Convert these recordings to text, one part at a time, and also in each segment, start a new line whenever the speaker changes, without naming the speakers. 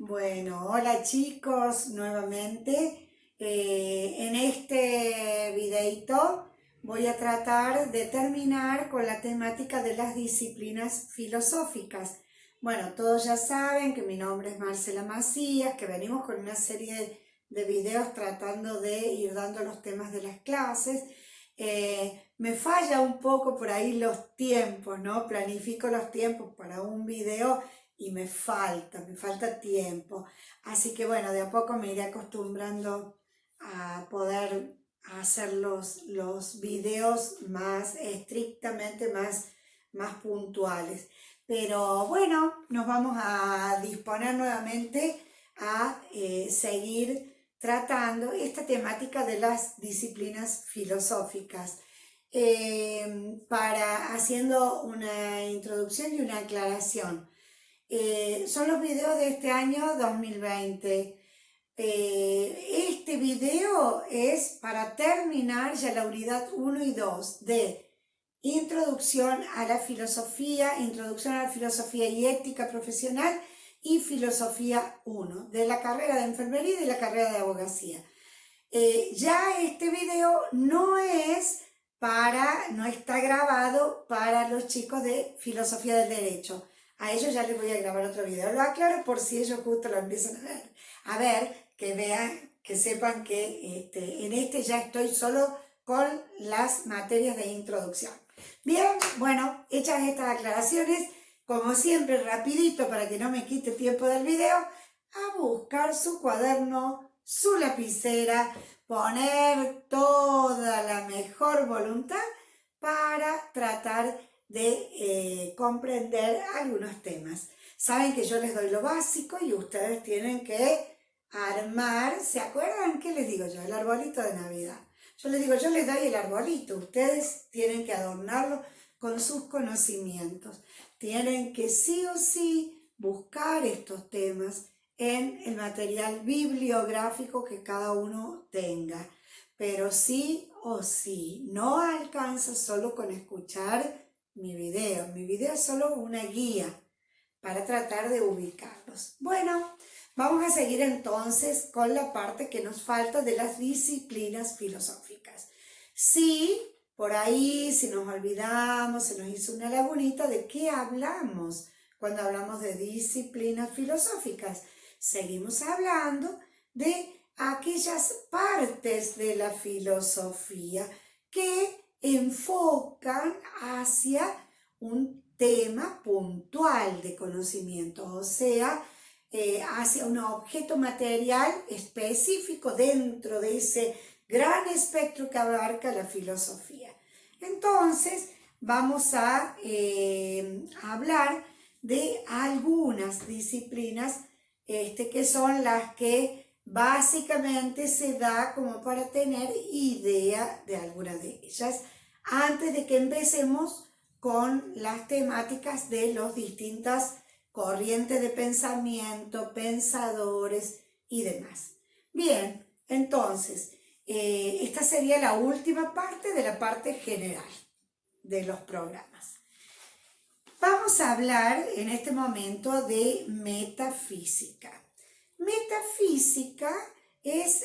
Bueno, hola chicos, nuevamente. En este videito voy a tratar de terminar con la temática de las disciplinas filosóficas. Bueno, todos ya saben que mi nombre es Marcela Macías, que venimos con una serie de videos tratando de ir dando los temas de las clases. Me falla un poco por ahí los tiempos, ¿no? Planifico los tiempos para un video y me falta tiempo. Así que bueno, de a poco me iré acostumbrando a poder hacer los videos más estrictamente, más puntuales. Pero bueno, nos vamos a disponer nuevamente a seguir tratando esta temática de las disciplinas filosóficas. Haciendo una introducción y una aclaración. Son los videos de este año 2020. Este video es para terminar ya la unidad 1 y 2 de Introducción a la Filosofía y Ética Profesional y Filosofía 1 de la carrera de Enfermería y de la carrera de Abogacía. Ya este video no está grabado para los chicos de Filosofía del Derecho. A ellos ya les voy a grabar otro video. Lo aclaro por si ellos justo lo empiezan a ver. A ver, que vean, que sepan que en este ya estoy solo con las materias de introducción. Bien, bueno, hechas estas aclaraciones, como siempre, rapidito para que no me quite tiempo del video, a buscar su cuaderno, su lapicera, poner toda la mejor voluntad para tratar de comprender algunos temas. Saben que yo les doy lo básico y ustedes tienen que armar, ¿se acuerdan qué les digo yo? El arbolito de Navidad. Yo les digo, yo les doy el arbolito, ustedes tienen que adornarlo con sus conocimientos. Tienen que sí o sí buscar estos temas en el material bibliográfico que cada uno tenga. Pero sí o sí, no alcanza solo con escuchar mi video. Mi video es solo una guía para tratar de ubicarlos. Bueno, vamos a seguir entonces con la parte que nos falta de las disciplinas filosóficas. Sí, por ahí, si nos olvidamos, se nos hizo una lagunita de qué hablamos cuando hablamos de disciplinas filosóficas. Seguimos hablando de aquellas partes de la filosofía que enfocan hacia un tema puntual de conocimiento, o sea, hacia un objeto material específico dentro de ese gran espectro que abarca la filosofía. Entonces, vamos a hablar de algunas disciplinas que son las que básicamente se da como para tener idea de alguna de ellas, antes de que empecemos con las temáticas de las distintas corrientes de pensamiento, pensadores y demás. Bien, entonces, esta sería la última parte de la parte general de los programas. Vamos a hablar en este momento de metafísica. Metafísica es,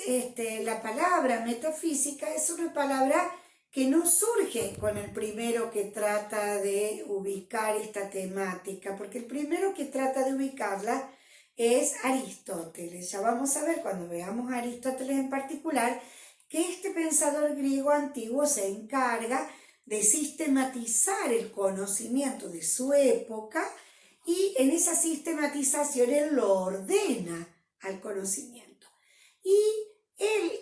la palabra metafísica es una palabra que no surge con el primero que trata de ubicar esta temática, porque el primero que trata de ubicarla es Aristóteles. Ya vamos a ver cuando veamos a Aristóteles en particular que este pensador griego antiguo se encarga de sistematizar el conocimiento de su época y en esa sistematización él lo ordena al conocimiento. Y él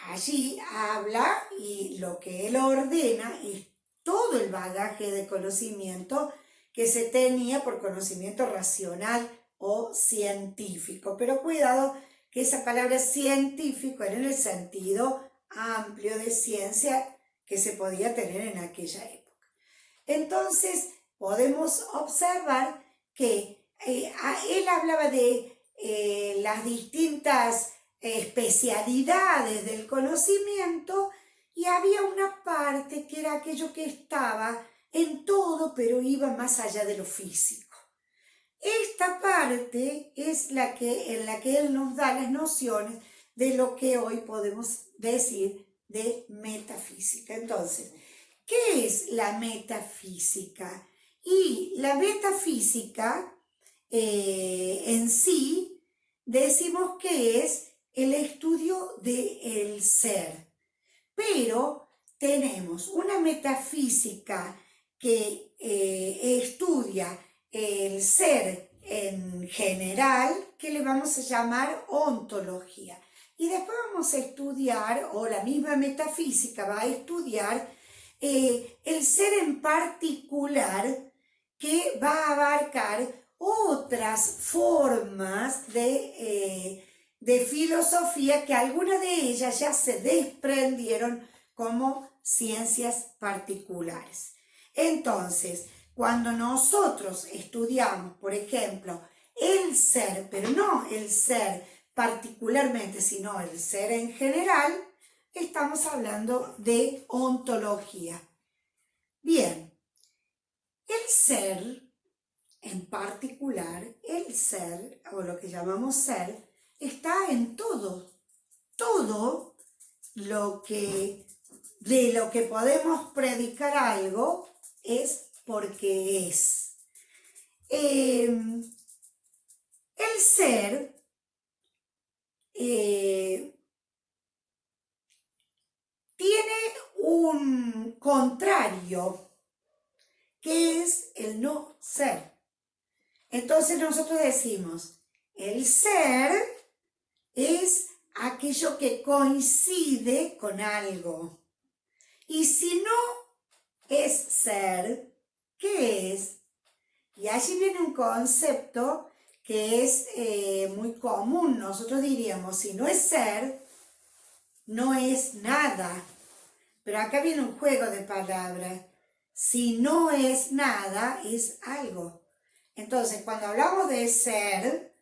allí habla y lo que él ordena es todo el bagaje de conocimiento que se tenía por conocimiento racional o científico. Pero cuidado que esa palabra científico era en el sentido amplio de ciencia que se podía tener en aquella época. Entonces podemos observar que él hablaba de las distintas especialidades del conocimiento y había una parte que era aquello que estaba en todo pero iba más allá de lo físico. Esta parte parte es en la que él nos da las nociones de lo que hoy podemos decir de metafísica. Entonces, ¿qué es la metafísica? Y la metafísica en sí decimos que es el estudio del ser, pero tenemos una metafísica que estudia el ser en general, que le vamos a llamar ontología. Y después vamos a estudiar, o la misma metafísica va a estudiar el ser en particular, que va a abarcar otras formas de filosofía, que algunas de ellas ya se desprendieron como ciencias particulares. Entonces, cuando nosotros estudiamos, por ejemplo, el ser, pero no el ser particularmente, sino el ser en general, estamos hablando de ontología. Bien, el ser en particular, el ser, o lo que llamamos ser, está en todo. Todo de lo que podemos predicar algo es porque es. El ser tiene un contrario, que es el no ser. Entonces nosotros decimos, el ser es aquello que coincide con algo. Y si no es ser, ¿qué es? Y allí viene un concepto que es muy común. Nosotros diríamos, si no es ser, no es nada. Pero acá viene un juego de palabras. Si no es nada, es algo. Entonces, cuando hablamos de ser,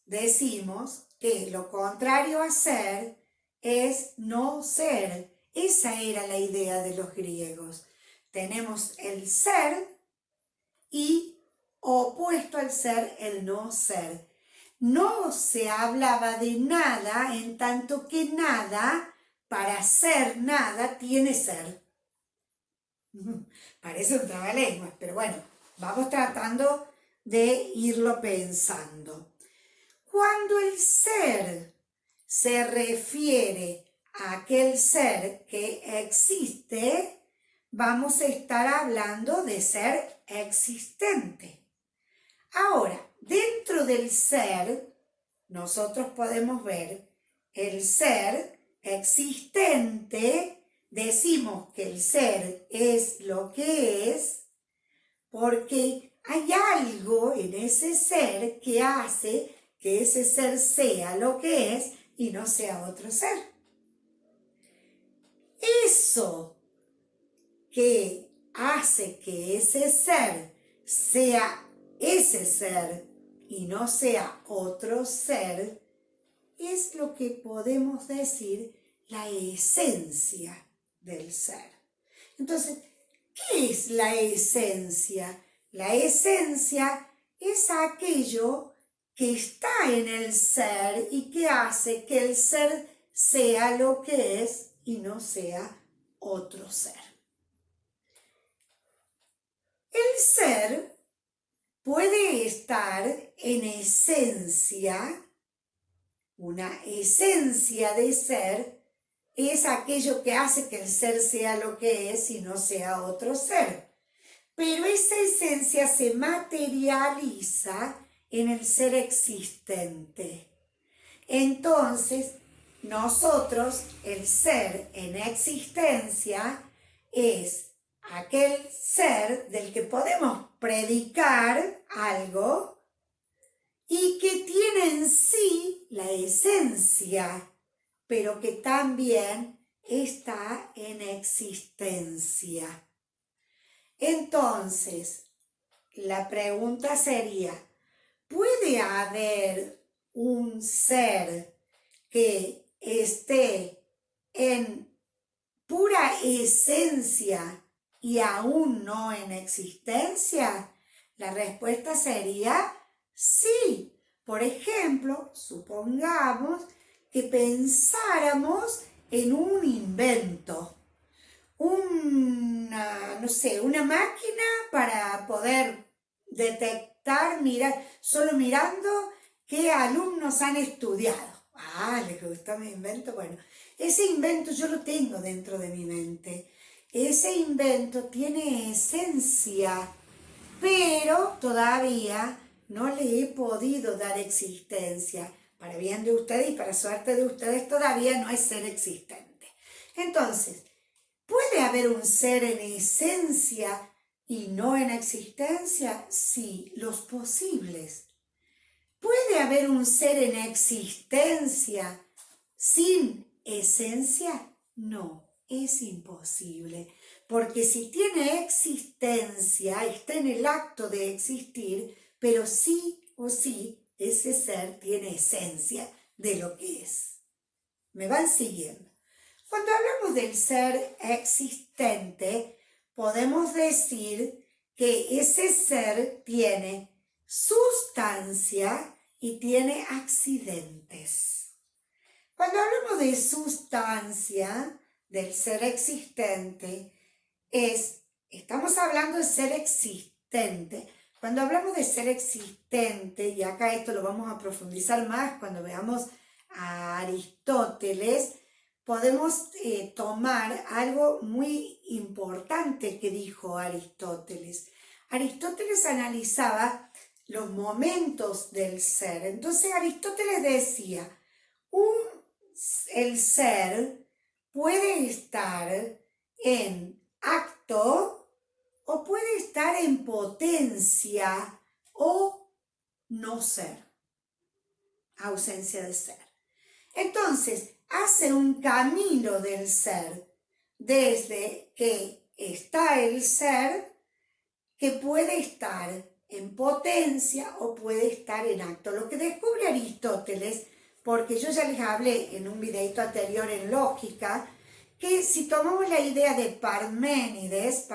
decimos que lo contrario a ser es no ser. Esa era la idea de los griegos. Tenemos el ser y opuesto al ser, el no ser. No se hablaba de nada en tanto que nada, para ser nada, tiene ser. Parece un trabalenguas, pero bueno, vamos tratando de irlo pensando. Cuando el ser se refiere a aquel ser que existe, vamos a estar hablando de ser existente. Ahora, dentro del ser, nosotros podemos ver el ser existente. Decimos que el ser es lo que es porque hay algo en ese ser que hace que ese ser sea lo que es y no sea otro ser. Eso que hace que ese ser sea ese ser y no sea otro ser es lo que podemos decir la esencia del ser. Entonces, ¿qué es la esencia? La esencia es aquello que está en el ser y que hace que el ser sea lo que es y no sea otro ser. El ser puede estar en esencia. Una esencia de ser es aquello que hace que el ser sea lo que es y no sea otro ser. Pero esa esencia se materializa en el ser existente. Entonces, nosotros, el ser en existencia es aquel ser del que podemos predicar algo y que tiene en sí la esencia, pero que también está en existencia. Entonces, la pregunta sería, ¿puede haber un ser que esté en pura esencia y aún no en existencia? La respuesta sería Si, por ejemplo, supongamos que pensáramos en un invento, no sé, una máquina para poder detectar, mirar, solo mirando qué alumnos han estudiado. Ah, ¿les gustó mi invento? Bueno, ese invento yo lo tengo dentro de mi mente. Ese invento tiene esencia, pero todavía no le he podido dar existencia. Para bien de ustedes y para suerte de ustedes, todavía no es ser existente. Entonces, ¿puede haber un ser en esencia y no en existencia? Sí, los posibles. ¿Puede haber un ser en existencia sin esencia? No, es imposible. Porque si tiene existencia, está en el acto de existir, pero sí o sí ese ser tiene esencia de lo que es. ¿Me van siguiendo? Cuando hablamos del ser existente, podemos decir que ese ser tiene sustancia y tiene accidentes. Cuando hablamos de sustancia, del ser existente, estamos hablando de ser existente. Cuando hablamos de ser existente, y acá esto lo vamos a profundizar más cuando veamos a Aristóteles, podemos tomar algo muy importante que dijo Aristóteles. Aristóteles analizaba los momentos del ser. Entonces Aristóteles decía, el ser puede estar en acto o puede estar en potencia o no ser, ausencia de ser. Entonces, hace un camino del ser desde que está el ser, que puede estar en potencia o puede estar en acto. Lo que descubre Aristóteles, porque yo ya les hablé en un videito anterior en lógica, que si tomamos la idea de Parménides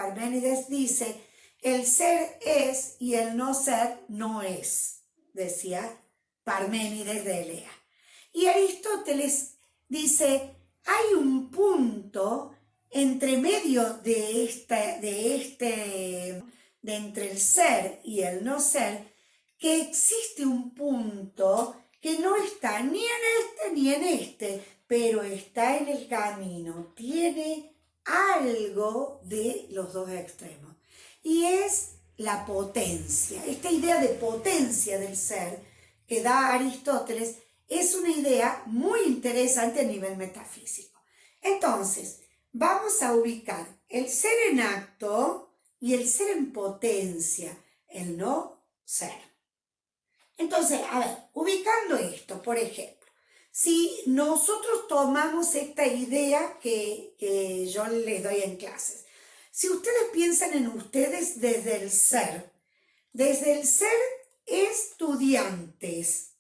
dice, el ser es y el no ser no es, decía Parménides de Elea. Y Aristóteles dice, hay un punto entre medio de entre el ser y el no ser, que existe un punto que no está ni en este, pero está en el camino, tiene algo de los dos extremos. Y es la potencia, esta idea de potencia del ser que da Aristóteles es una idea muy interesante a nivel metafísico. Entonces, vamos a ubicar el ser en acto y el ser en potencia, el no ser. Entonces, a ver, ubicando esto, por ejemplo, si nosotros tomamos esta idea que yo les doy en clases, si ustedes piensan en ustedes desde el ser estudiantes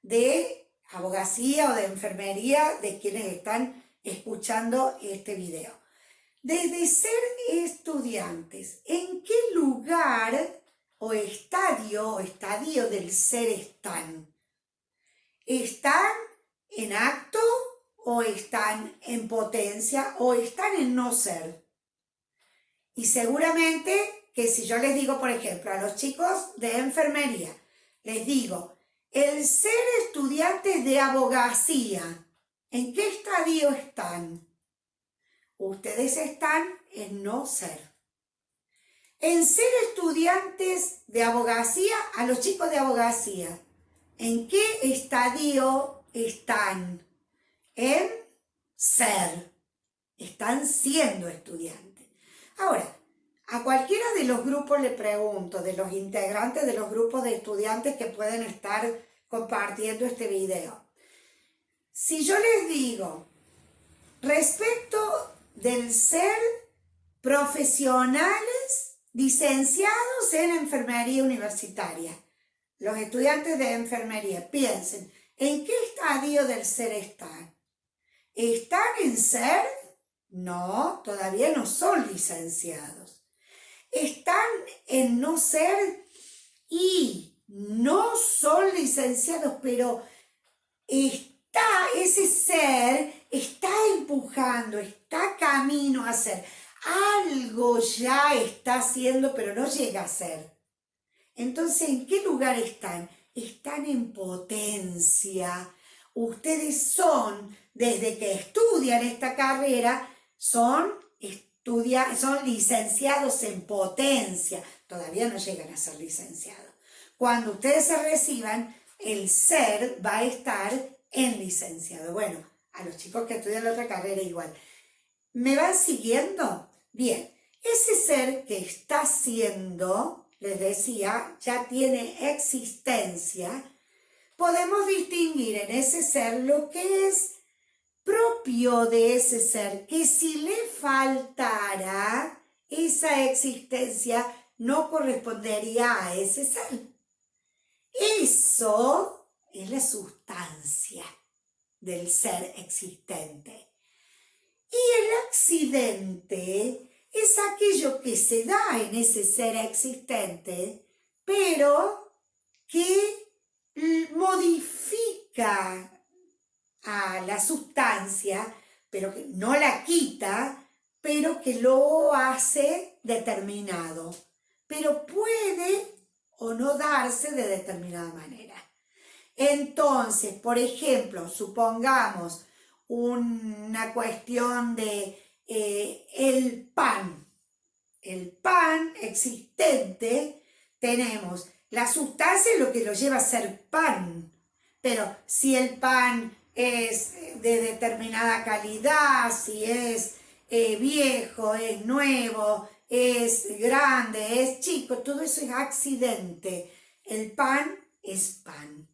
de abogacía o de enfermería, de quienes están escuchando este video, desde ser estudiantes, ¿en qué lugar o estadio del ser están? ¿Están en acto o están en potencia o están en no ser? Y seguramente que si yo les digo, por ejemplo, a los chicos de enfermería, les digo, el ser estudiantes de abogacía, ¿en qué estadio están? Ustedes están en no ser. En ser estudiantes de abogacía, a los chicos de abogacía, ¿en qué estadio están? En ser. Están siendo estudiantes. Ahora, a cualquiera de los grupos le pregunto, de los integrantes de los grupos de estudiantes que pueden estar compartiendo este video. Si yo les digo, respecto del ser profesionales licenciados en enfermería universitaria, los estudiantes de enfermería, piensen, ¿en qué estadio del ser están? ¿Están en ser? No, todavía no son licenciados. Están en no ser y no son licenciados, pero ese ser está empujando, está camino a ser. Algo ya está haciendo, pero no llega a ser. Entonces, ¿en qué lugar están? Están en potencia. Ustedes son, desde que estudian esta carrera, son licenciados en potencia. Todavía no llegan a ser licenciados. Cuando ustedes se reciban, el ser va a estar en licenciado. Bueno, a los chicos que estudian la otra carrera igual. ¿Me van siguiendo? Bien, ese ser que está siendo, les decía, ya tiene existencia. Podemos distinguir en ese ser lo que es propio de ese ser, que si le faltara esa existencia no correspondería a ese ser. Eso es la sustancia del ser existente. Y el accidente es aquello que se da en ese ser existente, pero que modifica a la sustancia, pero que no la quita, pero que lo hace determinado. Pero puede o no darse de determinada manera. Entonces, por ejemplo, supongamos una cuestión de el pan. El pan existente, tenemos la sustancia es lo que lo lleva a ser pan, pero si el pan es de determinada calidad, si es viejo, es nuevo, es grande, es chico, todo eso es accidente. El pan es pan.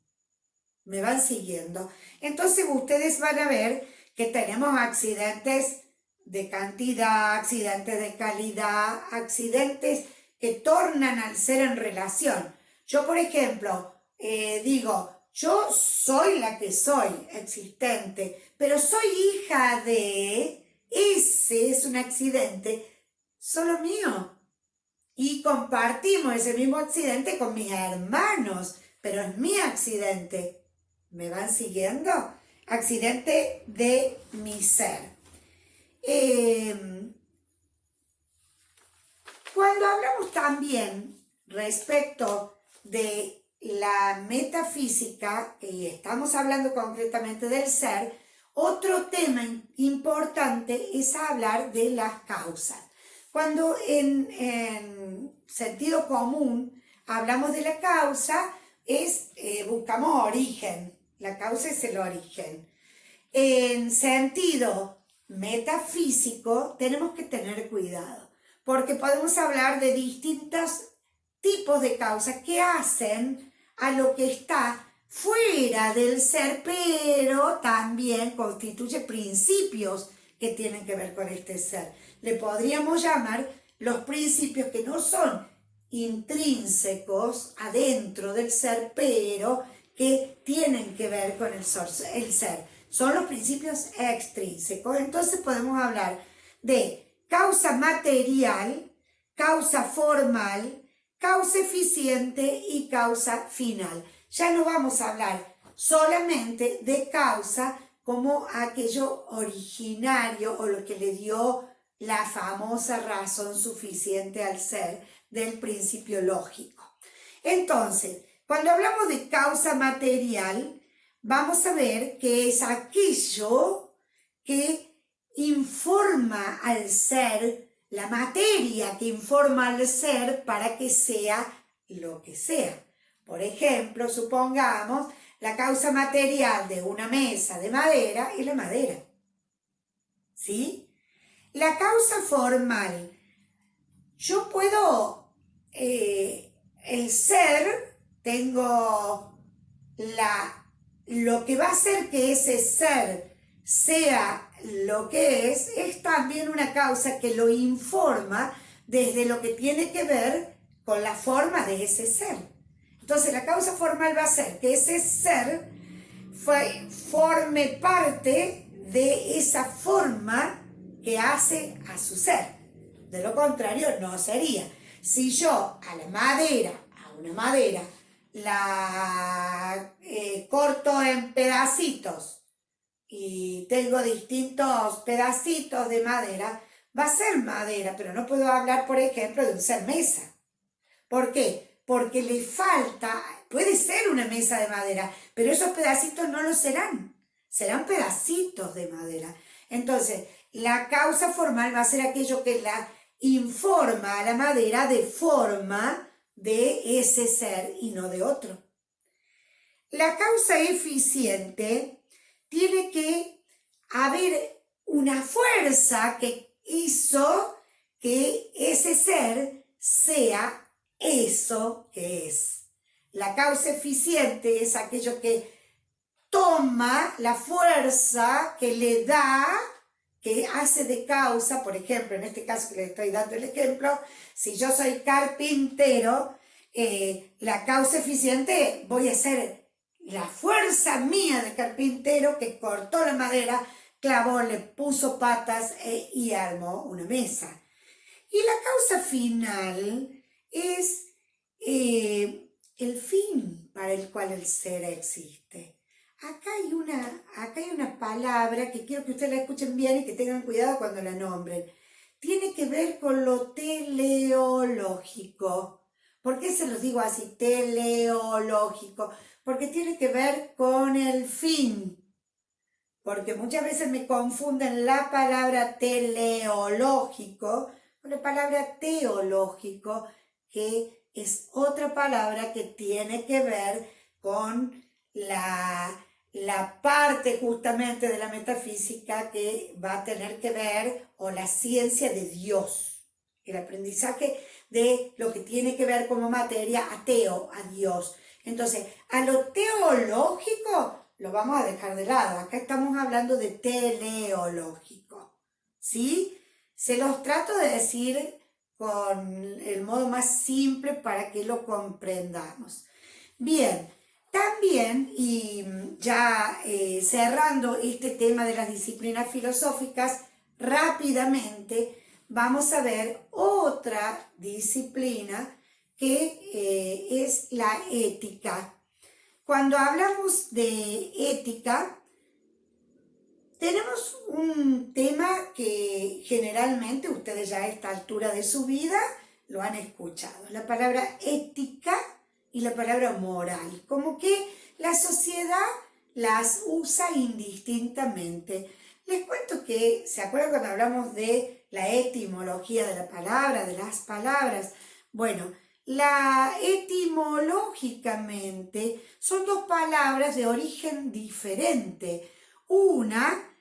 ¿Me van siguiendo? Entonces ustedes van a ver que tenemos accidentes de cantidad, accidentes de calidad, accidentes que tornan al ser en relación. Yo, por ejemplo, digo, yo soy la que soy, existente, pero soy hija de... Ese es un accidente solo mío. Y compartimos ese mismo accidente con mis hermanos, pero es mi accidente. ¿Me van siguiendo? Accidente de mi ser. Cuando hablamos también respecto de la metafísica, y estamos hablando concretamente del ser, otro tema importante es hablar de las causas. Cuando en sentido común hablamos de la causa, buscamos origen. La causa es el origen. En sentido metafísico tenemos que tener cuidado, porque podemos hablar de distintos tipos de causas que hacen a lo que está fuera del ser, pero también constituye principios que tienen que ver con este ser. Le podríamos llamar los principios que no son intrínsecos adentro del ser, pero que tienen que ver con el ser. Son los principios extrínsecos. Entonces podemos hablar de causa material, causa formal, causa eficiente y causa final. Ya no vamos a hablar solamente de causa como aquello originario o lo que le dio la famosa razón suficiente al ser del principio lógico. Entonces, cuando hablamos de causa material, vamos a ver que es aquello que informa al ser, la materia que informa al ser para que sea lo que sea. Por ejemplo, supongamos la causa material de una mesa de madera es la madera. ¿Sí? La causa formal, yo puedo, el ser, tengo lo que va a hacer que ese ser sea lo que es también una causa que lo informa desde lo que tiene que ver con la forma de ese ser. Entonces la causa formal va a ser que ese ser forme parte de esa forma que hace a su ser. De lo contrario no sería. Si yo a una madera la corto en pedacitos y tengo distintos pedacitos de madera, va a ser madera, pero no puedo hablar, por ejemplo, de un ser mesa. ¿Por qué? Porque le falta, puede ser una mesa de madera, pero esos pedacitos no lo serán, serán pedacitos de madera. Entonces, la causa formal va a ser aquello que la informa a la madera de forma de ese ser y no de otro. La causa eficiente tiene que haber una fuerza que hizo que ese ser sea eso que es. La causa eficiente es aquello que toma la fuerza que le da, que hace de causa. Por ejemplo, en este caso que le estoy dando el ejemplo, si yo soy carpintero, la causa eficiente voy a hacer la fuerza mía de carpintero que cortó la madera, clavó, le puso patas y armó una mesa. Y la causa final es el fin para el cual el ser existe. Acá hay una palabra que quiero que ustedes la escuchen bien y que tengan cuidado cuando la nombren. Tiene que ver con lo teleológico. ¿Por qué se los digo así, teleológico? Porque tiene que ver con el fin. Porque muchas veces me confunden la palabra teleológico con la palabra teológico, que es otra palabra que tiene que ver con la parte justamente de la metafísica que va a tener que ver, o la ciencia de Dios, el aprendizaje de lo que tiene que ver como materia ateo, a Dios. Entonces, a lo teológico lo vamos a dejar de lado. Acá estamos hablando de teleológico, ¿sí? Se los trato de decir con el modo más simple para que lo comprendamos. Bien, también, y ya cerrando este tema de las disciplinas filosóficas, rápidamente vamos a ver otra disciplina que es la ética. Cuando hablamos de ética, tenemos un tema que generalmente ustedes ya a esta altura de su vida lo han escuchado. La palabra ética y la palabra moral. Como que la sociedad las usa indistintamente. Les cuento que, ¿se acuerdan cuando hablamos de la etimología de la palabra, de las palabras? Bueno, etimológicamente son dos palabras de origen diferente. Una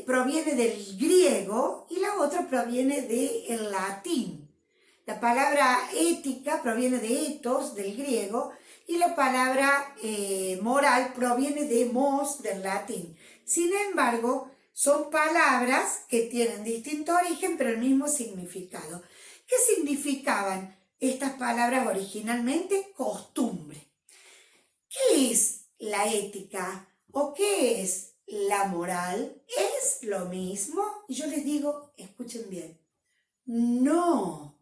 proviene del griego y la otra proviene del latín. La palabra ética proviene de ethos, del griego, y la palabra moral proviene de mos, del latín. Sin embargo, son palabras que tienen distinto origen, pero el mismo significado. ¿Qué significaban estas palabras originalmente? Costumbre. ¿Qué es la ética o qué es la moral? ¿Es lo mismo? Y yo les digo, escuchen bien, no,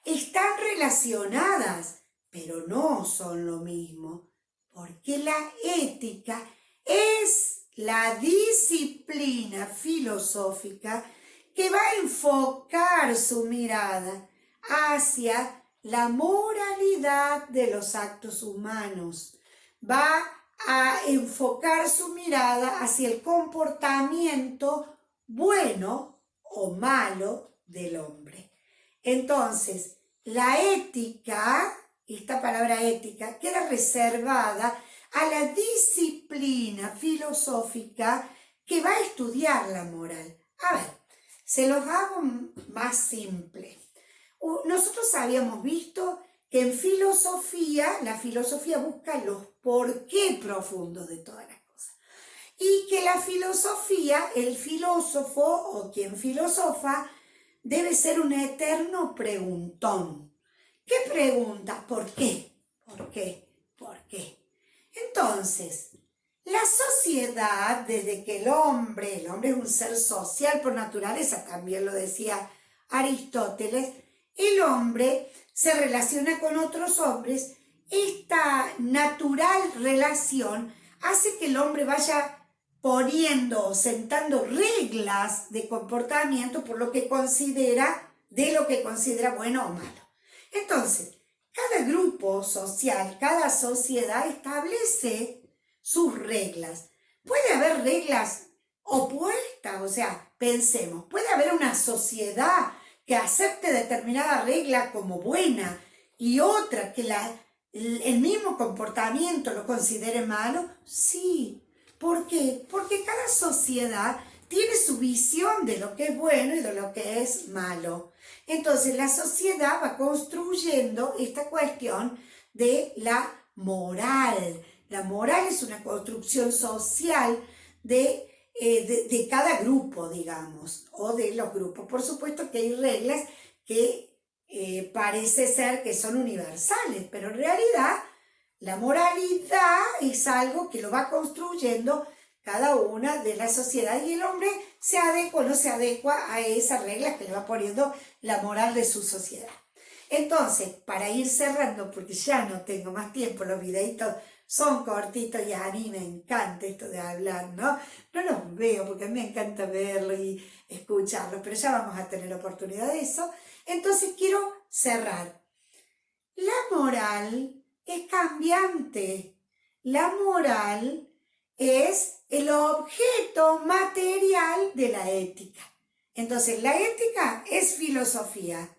están relacionadas, pero no son lo mismo, porque la ética es la disciplina filosófica que va a enfocar su mirada hacia la moralidad de los actos humanos. Va a enfocar su mirada hacia el comportamiento bueno o malo del hombre. Entonces, la ética, esta palabra ética, queda reservada a la disciplina filosófica que va a estudiar la moral. A ver, se los hago más simple. Nosotros habíamos visto que en filosofía, la filosofía busca los por qué profundos de todas las cosas. Y que la filosofía, el filósofo o quien filosofa, debe ser un eterno preguntón. ¿Qué pregunta? ¿Por qué? ¿Por qué? ¿Por qué? Entonces, la sociedad, desde que el hombre es un ser social por naturaleza, también lo decía Aristóteles, el hombre se relaciona con otros hombres esta natural relación hace que el hombre vaya poniendo o sentando reglas de comportamiento por lo que considera, de lo que considera bueno o malo. Entonces, cada grupo social, cada sociedad establece sus reglas. Puede haber reglas opuestas, o sea, pensemos, puede haber una sociedad que acepte determinada regla como buena y otra que el mismo comportamiento lo considere malo. Sí. ¿Por qué? Porque cada sociedad tiene su visión de lo que es bueno y de lo que es malo. Entonces la sociedad va construyendo esta cuestión de la moral. La moral es una construcción social de cada grupo, digamos, o de los grupos. Por supuesto que hay reglas que parece ser que son universales, pero en realidad la moralidad es algo que lo va construyendo cada una de las sociedades y el hombre se adecua o no se adecua a esas reglas que le va poniendo la moral de su sociedad. Entonces, para ir cerrando, porque ya no tengo más tiempo, los videitos son cortitos y a mí me encanta esto de hablar, ¿no? No los veo porque a mí me encanta verlos y escucharlos, pero ya vamos a tener oportunidad de eso. Entonces quiero cerrar. La moral es cambiante. La moral es el objeto material de la ética. Entonces, la ética es filosofía.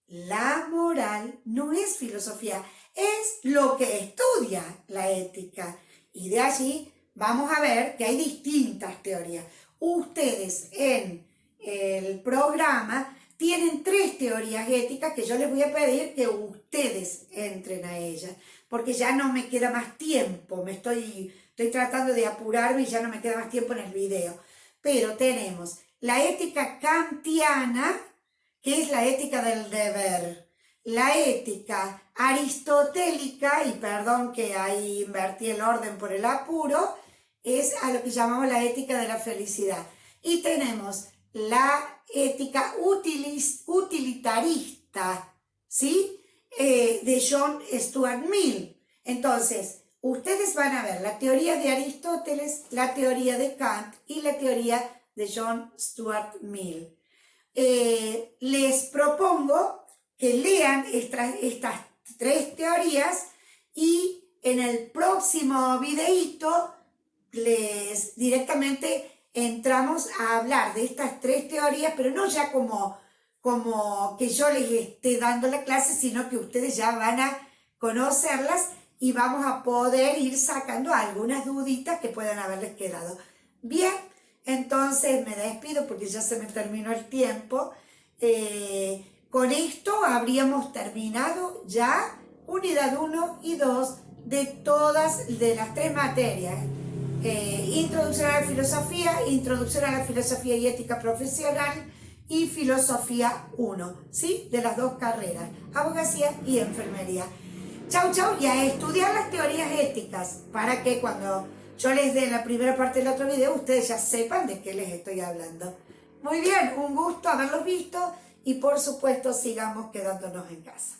La moral no es filosofía, es lo que estudia la ética. Y de allí vamos a ver que hay distintas teorías. Ustedes en el programa tienen 3 teorías éticas que yo les voy a pedir que ustedes entren a ellas, porque ya no me queda más tiempo, estoy tratando de apurarme y ya no me queda más tiempo en el video. Pero tenemos la ética kantiana, que es la ética del deber, la ética aristotélica, y perdón que ahí invertí el orden por el apuro, es a lo que llamamos la ética de la felicidad. Y tenemos la ética utilitarista, ¿sí? De John Stuart Mill. Entonces, ustedes van a ver la teoría de Aristóteles, la teoría de Kant y la teoría de John Stuart Mill. Les propongo que lean estas 3 teorías y en el próximo videíto les directamente entramos a hablar de estas 3 teorías, pero no ya como que yo les esté dando la clase, sino que ustedes ya van a conocerlas y vamos a poder ir sacando algunas duditas que puedan haberles quedado. Bien, entonces me despido porque ya se me terminó el tiempo. Con esto habríamos terminado ya unidad 1 y 2 de las 3 materias. Introducción a la filosofía, introducción a la filosofía y ética profesional y filosofía 1, ¿sí? De las 2 carreras, abogacía y enfermería. Chau, chau, y a estudiar las teorías éticas para que cuando yo les dé la primera parte del otro video, ustedes ya sepan de qué les estoy hablando. Muy bien, un gusto haberlos visto y por supuesto sigamos quedándonos en casa.